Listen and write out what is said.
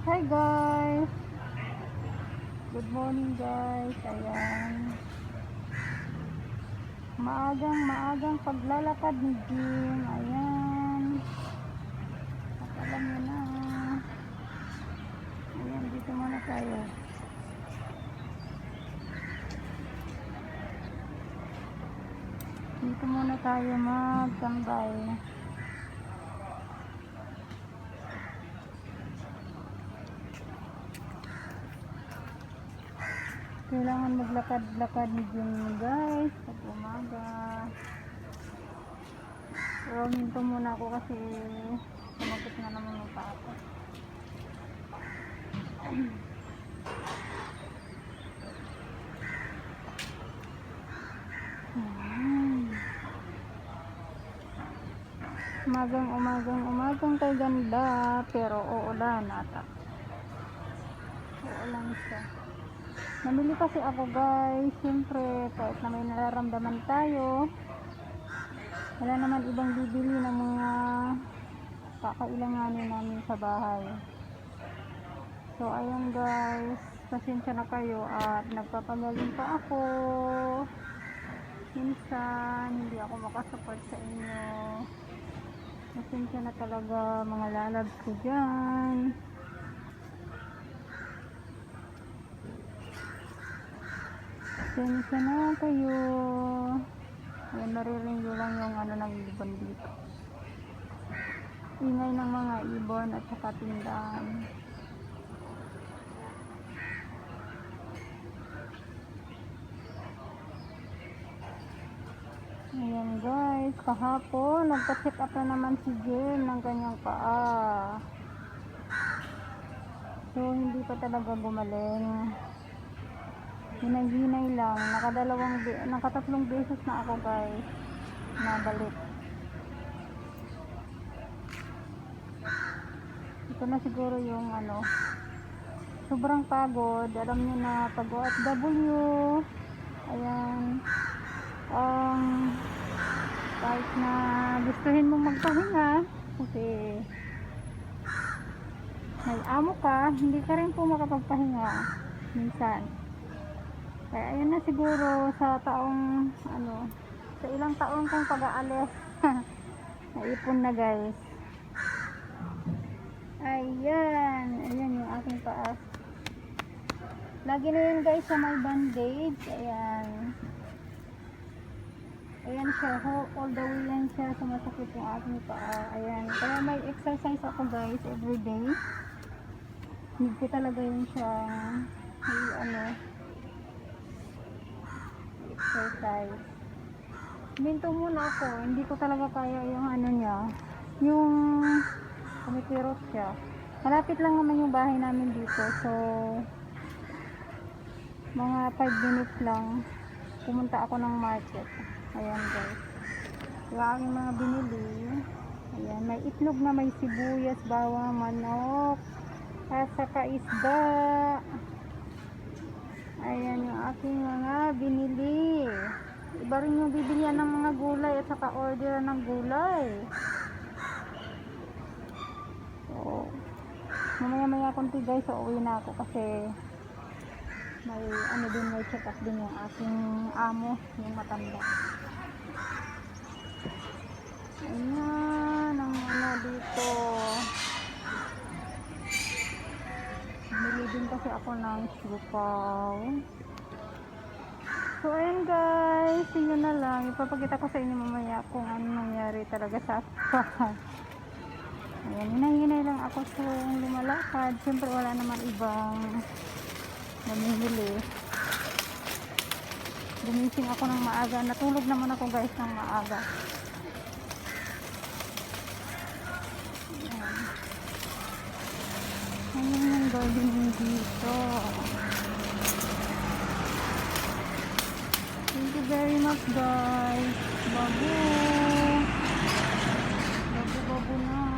Hi guys! Good morning guys. Ayan. Maagang paglalakad ni Jim. Ayan. At alam nyo na. Ayan, dito muna tayo. Dito muna tayo magtambay. Kailangan maglakad-lakad ni Jim guys pag umaga. Pero minto muna ako kasi sumagot na naman yung papa. Umagang kay ganda pero uulan ata. Uulan siya. Namili kasi ako guys, siyempre kahit na may nararamdaman tayo, wala naman ibang bibili ng mga kakailanganin namin sa bahay. So ayun guys, pasensya na kayo at nagpapagaling pa ako. Minsan hindi ako makasupport sa inyo. Pasensya na talaga mga lalabs ko dyan. Pasensya na kayo. Ayan, naririnig lang yung ano ng ibon dito. Ingay ng mga ibon at saka tindahan. Ayan guys, kahapon nagpa-check up na naman si Jen ng kanyang paa. So hindi pa talaga gumaling. Hinay-hinay lang. Nakatatlong beses na ako guys nabalik. Ito na siguro yung ano, sobrang pagod. Alam niyo na pag OFW, ayan, kahit na gustuhin mong magpahinga kasi may amo ka, hindi ka rin po makapagpahinga minsan. Kaya ayan na siguro sa taong ano, sa ilang taon kong pag-aalis naipon na guys. Ayan yung aking paa. Lagi na yun guys sa may bandage. Ayan siya, all the way yan siya, sumasakit yung aking paa. Ayan, kaya may exercise ako guys everyday. Need ko talaga yun siya exercise. Minto muna ako, hindi ko talaga kaya yung ano niya, yung kumikirot siya. Malapit lang naman yung bahay namin dito, so mga 5 minutes lang pumunta ako ng market. Ayan guys, yung aking mga binili. Ayan, may itlog na may sibuyas, bawang, manok at saka isda. Ayan yung aking mga binili. Iba rin yung bibilihan ng mga gulay at saka order ng gulay. So mamaya konti guys, so uwi na ako kasi may may check up din yung aking amo, yung matanda. Ayan ang dito. Bili din kasi ako ng sipaw. So ayan guys, yun na lang. Ipapakita ko sa inyo mamaya kung ano nangyari talaga sa akin. Ayan, hinay-hinay lang ako so lumalakad. Siyempre wala naman ibang namimili. Gumising ako ng maaga. Natulog naman ako guys ng maaga. Ayan yung gardening dito. Thank you very much guys. Babu na.